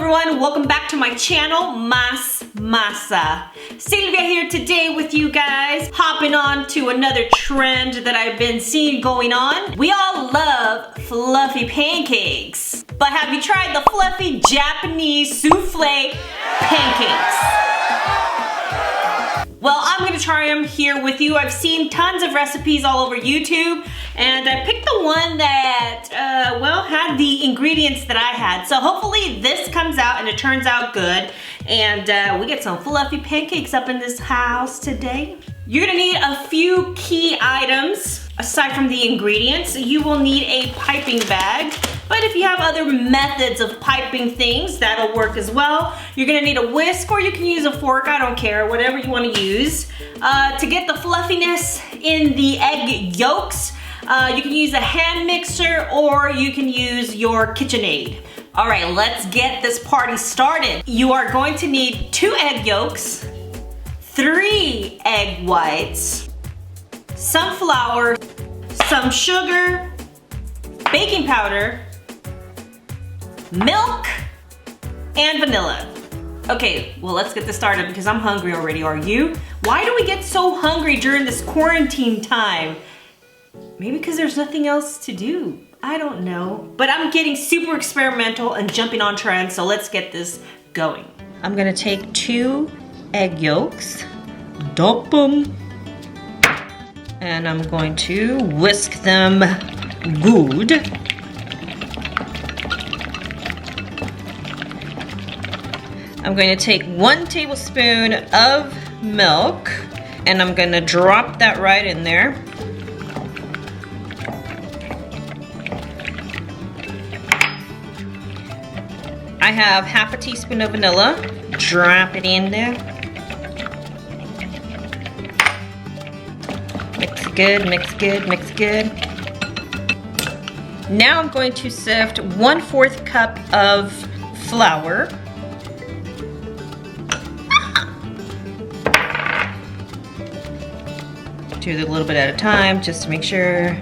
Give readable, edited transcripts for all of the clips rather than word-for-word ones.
everyone, welcome back to my channel, Mas Masa. Sylvia here today with you guys, hopping on to another trend that I've been seeing going on. We all love fluffy pancakes, but have you tried the fluffy Japanese souffle pancakes? Well, I'm gonna try them here with you. I've seen tons of recipes all over YouTube, and I picked the one that, well, had the ingredients that I had. So hopefully this comes out and it turns out good, and we get some fluffy pancakes up in this house today. You're gonna need a few key items. Aside from the ingredients, you will need a piping bag. But if you have other methods of piping things, that'll work as well. You're gonna need a whisk, or you can use a fork, I don't care, whatever you wanna use. To get the fluffiness in the egg yolks, you can use a hand mixer, or you can use your KitchenAid. All right, let's get this party started. You are going to need 2 egg yolks, 3 egg whites, some flour, some sugar, baking powder, milk, and vanilla. Okay, well, let's get this started because I'm hungry already. Are you? Why do we get so hungry during this quarantine time? Maybe because there's nothing else to do. I don't know. But I'm getting super experimental and jumping on trends, so let's get this going. I'm gonna take 2 egg yolks, dump them, and I'm going to whisk them good. I'm going to take 1 tablespoon of milk, and I'm going to drop that right in there. I have half a teaspoon of vanilla. Drop it in there. Mix good, mix good, mix good. Now I'm going to sift 1/4 cup of flour. Do it a little bit at a time just to make sure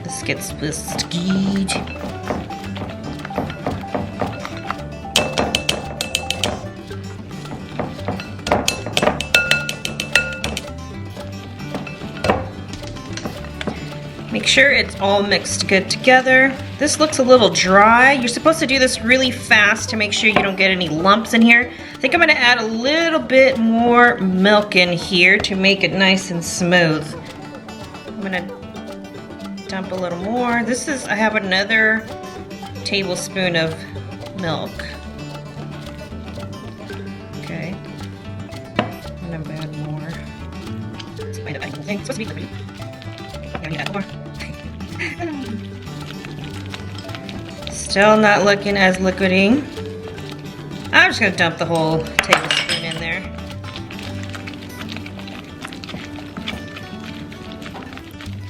this gets whisked good. Make sure it's all mixed good together. This looks a little dry. You're supposed to do this really fast to make sure you don't get any lumps in here. I think I'm gonna add a little bit more milk in here to make it nice and smooth. I'm gonna dump a little more. I have another tablespoon of milk. Okay, I'm gonna add more. It's supposed to be liquidy. I'm gonna add more. Still not looking as liquidy. I'm just gonna dump the whole tablespoon in there.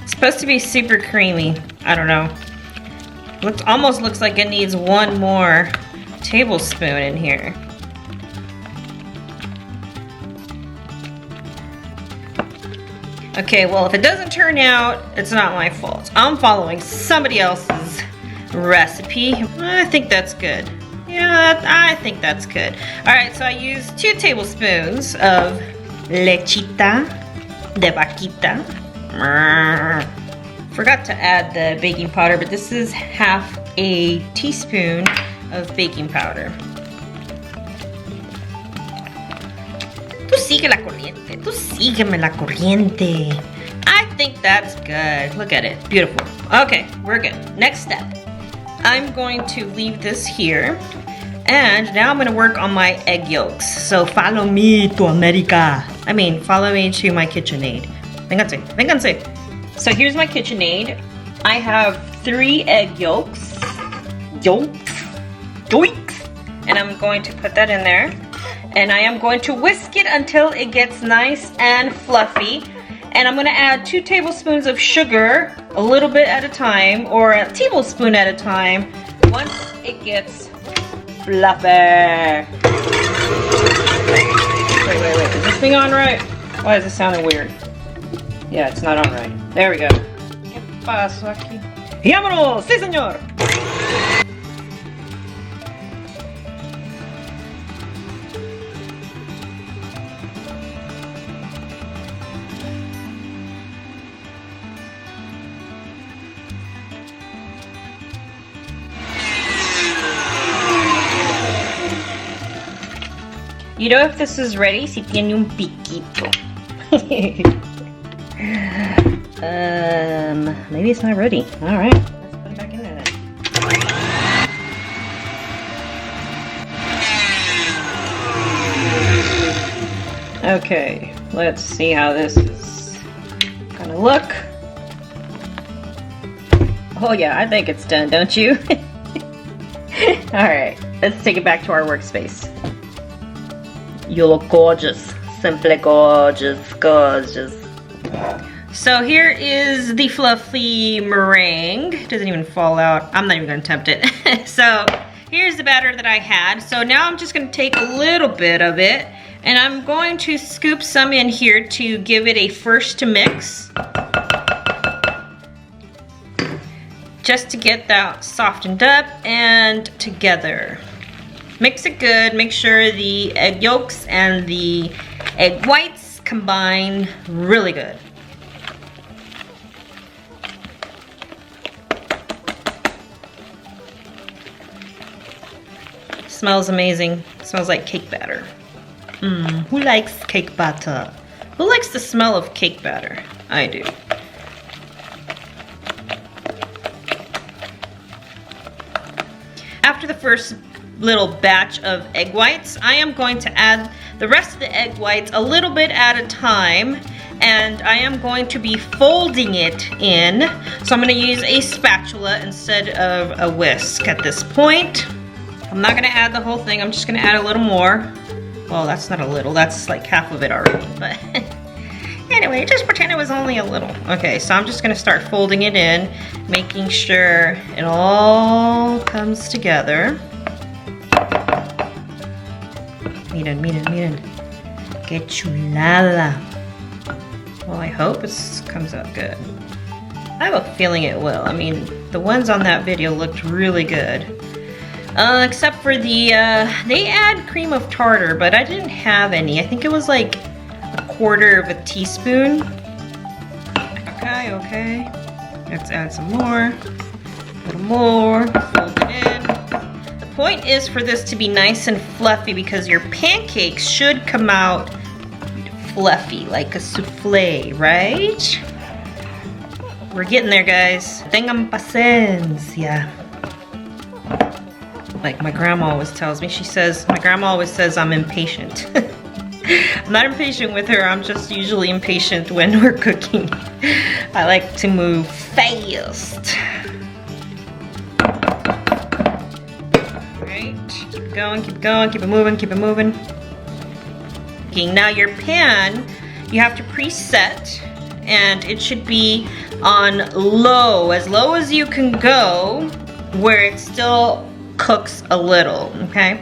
It's supposed to be super creamy. I don't know. Almost looks like it needs 1 more tablespoon in here. Okay, well, if it doesn't turn out, it's not my fault. I'm following somebody else's recipe. I think that's good. Yeah, I think that's good. All right, so I used 2 tablespoons of lechita de vaquita. Forgot to add the baking powder, but this is half a teaspoon of baking powder. Tú sigue la corriente. Tú sígueme la corriente. I think that's good. Look at it. Beautiful. Okay, we're good. Next step. I'm going to leave this here. And now I'm going to work on my egg yolks. So follow me to America. Follow me to my KitchenAid. Vénganse, vénganse. So here's my KitchenAid. I have 3 egg yolks. Yoinks. And I'm going to put that in there. And I am going to whisk it until it gets nice and fluffy. And I'm going to add 2 tablespoons of sugar, a little bit at a time, or a tablespoon at a time, once it gets fluffy. Wait. Is this thing on right? Why is this sounding weird? Yeah, it's not on right. There we go. ¿Qué pasó aquí? ¡Vámonos! ¡Sí, señor! You know if this is ready, si tiene un piquito. Maybe it's not ready. All right, let's put it back in there then. Okay, let's see how this is gonna look. Oh yeah, I think it's done, don't you? All right, let's take it back to our workspace. You look gorgeous, simply gorgeous, gorgeous. So here is the fluffy meringue. It doesn't even fall out. I'm not even gonna attempt it. So here's the batter that I had. So now I'm just gonna take a little bit of it and I'm going to scoop some in here to give it a first to mix. Just to get that softened up and together. Mix it good, make sure the egg yolks and the egg whites combine really good. Smells amazing. Smells like cake batter. Who likes cake batter? Who likes the smell of cake batter? I do. After the first little batch of egg whites, I am going to add the rest of the egg whites a little bit at a time, and I am going to be folding it in. So I'm going to use a spatula instead of a whisk at this point. I'm not going to add the whole thing, I'm just going to add a little more. Well, that's not a little, that's like half of it already, but anyway, just pretend it was only a little. Okay, so I'm just going to start folding it in, making sure it all comes together. Miren, miren, miren. Que chulada. Well, I hope it comes out good. I have a feeling it will. I mean, the ones on that video looked really good. Except for the, they add cream of tartar, but I didn't have any. I think it was like a quarter of a teaspoon. Okay, okay. Let's add some more. A little more. Fold it in. The point is for this to be nice and fluffy because your pancakes should come out fluffy, like a souffle, right? We're getting there, guys. Tengan paciencia. Like my grandma always tells me, my grandma always says I'm impatient. I'm not impatient with her, I'm just usually impatient when we're cooking. I like to move fast. Alright, keep going, keep going, keep it moving, keep it moving. Okay, now your pan, you have to preset, and it should be on low as you can go, where it still cooks a little, okay?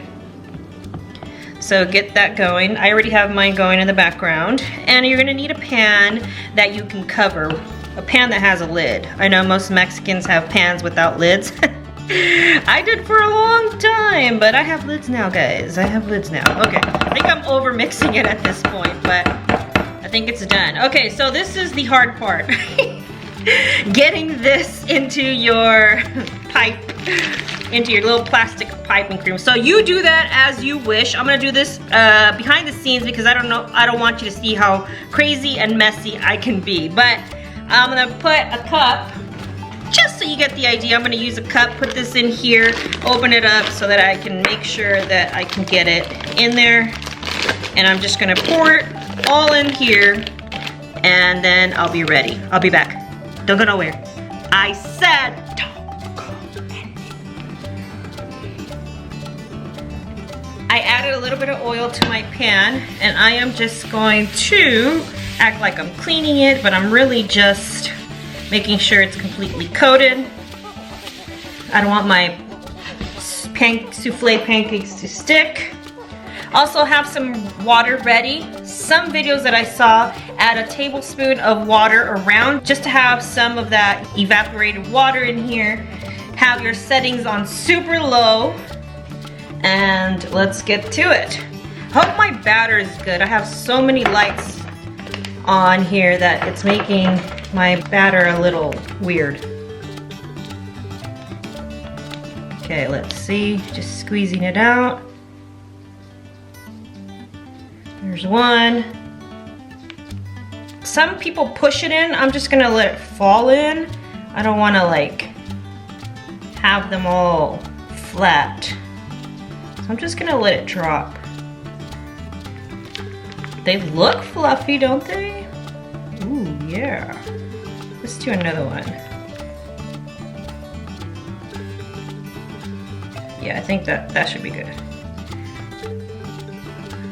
So get that going. I already have mine going in the background. And you're gonna need a pan that you can cover. A pan that has a lid. I know most Mexicans have pans without lids. I did for a long time, but I have lids now, guys. I have lids now. Okay, I think I'm over mixing it at this point, but I think it's done. Okay, so this is the hard part. Getting this into your pipe, into your little plastic piping cream. So you do that as you wish. I'm gonna do this behind the scenes because I don't want you to see how crazy and messy I can be. But I'm gonna put a cup, just so you get the idea. I'm gonna use a cup, put this in here, open it up so that I can make sure that I can get it in there. And I'm just gonna pour it all in here, and then I'll be ready. I'll be back. Don't go nowhere. I said don't go anywhere. I added a little bit of oil to my pan, and I am just going to act like I'm cleaning it, but I'm really just making sure it's completely coated. I don't want my souffle pancakes to stick. Also have some water ready. Some videos that I saw add a tablespoon of water around just to have some of that evaporated water in here. Have your settings on super low, and let's get to it. Hope my batter is good. I have so many lights on here that it's making my batter a little weird. Okay, let's see, just squeezing it out. There's one. Some people push it in. I'm just gonna let it fall in. I don't wanna like have them all flat. So I'm just gonna let it drop. They look fluffy, don't they? Ooh, yeah. Let's do another one. Yeah, I think that should be good.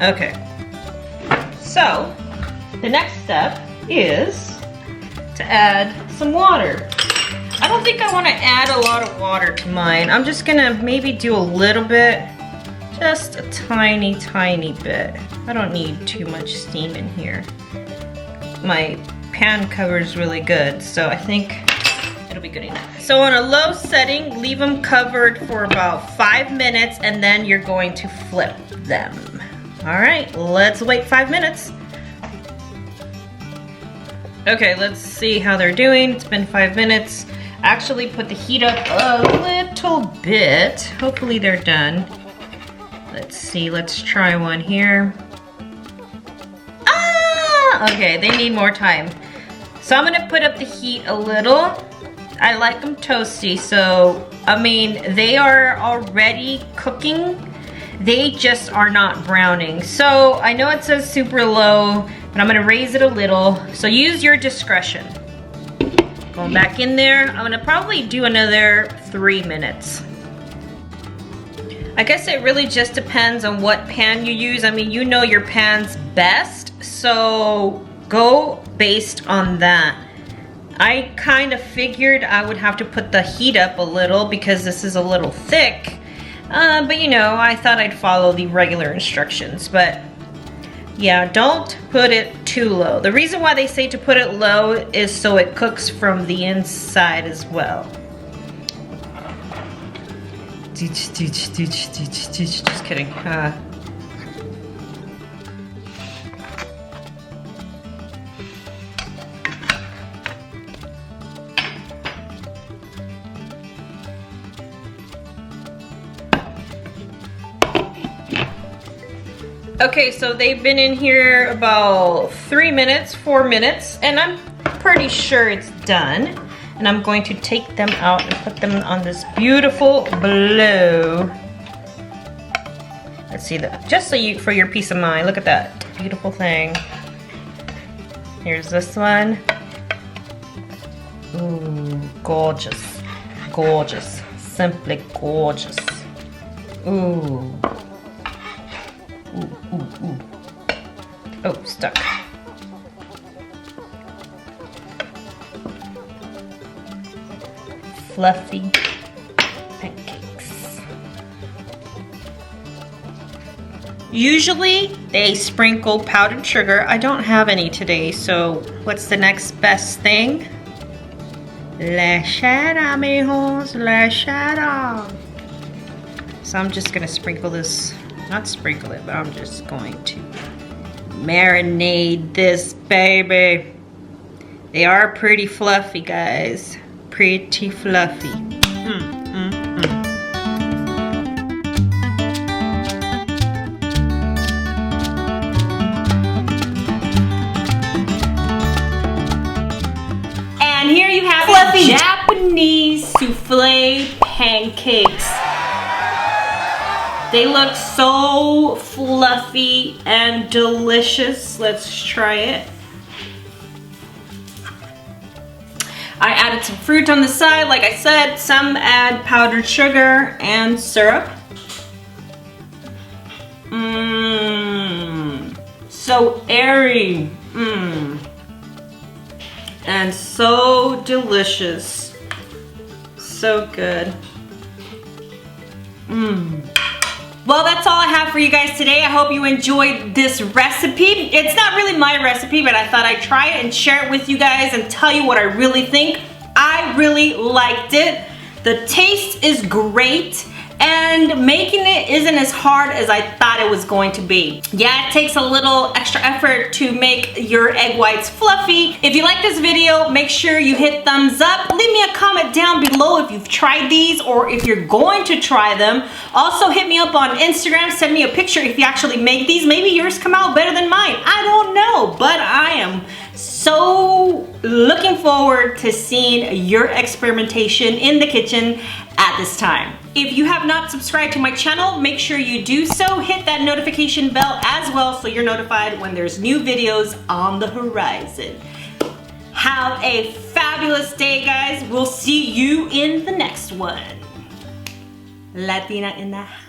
Okay. So, the next step is to add some water. I don't think I want to add a lot of water to mine. I'm just gonna maybe do a little bit, just a tiny, tiny bit. I don't need too much steam in here. My pan cover is really good, so I think it'll be good enough. So on a low setting, leave them covered for about 5 minutes, and then you're going to flip them. All right, let's wait 5 minutes. Okay, let's see how they're doing. It's been 5 minutes. Actually put the heat up a little bit. Hopefully they're done. Let's see, let's try one here. Ah! Okay, they need more time. So I'm gonna put up the heat a little. I like them toasty, so, I mean, they are already cooking. They just are not browning. So I know it says super low, but I'm gonna raise it a little. So use your discretion. Going back in there, I'm gonna probably do another 3 minutes. I guess it really just depends on what pan you use. I mean, you know your pan's best, so go based on that. I kind of figured I would have to put the heat up a little because this is a little thick. But you know, I thought I'd follow the regular instructions, but yeah, don't put it too low. The reason why they say to put it low is so it cooks from the inside as well. Just kidding. Okay, so they've been in here about 3 minutes, 4 minutes, and I'm pretty sure it's done. And I'm going to take them out and put them on this beautiful blue. Let's see that, just so you, for your peace of mind, look at that beautiful thing. Here's this one. Ooh, gorgeous, gorgeous, simply gorgeous. Ooh. Ooh, ooh, ooh. Oh, stuck. Fluffy pancakes. Usually they sprinkle powdered sugar. I don't have any today, so what's the next best thing? La chata, mijos, la chata. So I'm just gonna sprinkle this. Not sprinkle it, but I'm just going to marinate this baby. They are pretty fluffy, guys. Pretty fluffy. And here you have fluffy Japanese souffle pancakes. They look so fluffy and delicious. Let's try it. I added some fruit on the side, like I said. Some add powdered sugar and syrup. So airy. And so delicious. So good. Well, that's all I have for you guys today. I hope you enjoyed this recipe. It's not really my recipe, but I thought I'd try it and share it with you guys and tell you what I really think. I really liked it. The taste is great, and making it isn't as hard as I thought it was going to be. Yeah, it takes a little extra effort to make your egg whites fluffy. If you like this video, make sure you hit thumbs up. Leave me a comment down below if you've tried these or if you're going to try them. Also hit me up on Instagram, send me a picture if you actually make these. Maybe yours come out better than mine. I don't know, but I am so looking forward to seeing your experimentation in the kitchen at this time. If you have not subscribed to my channel, make sure you do so. Hit that notification bell as well so you're notified when there's new videos on the horizon. Have a fabulous day, guys. We'll see you in the next one. Latina in the house.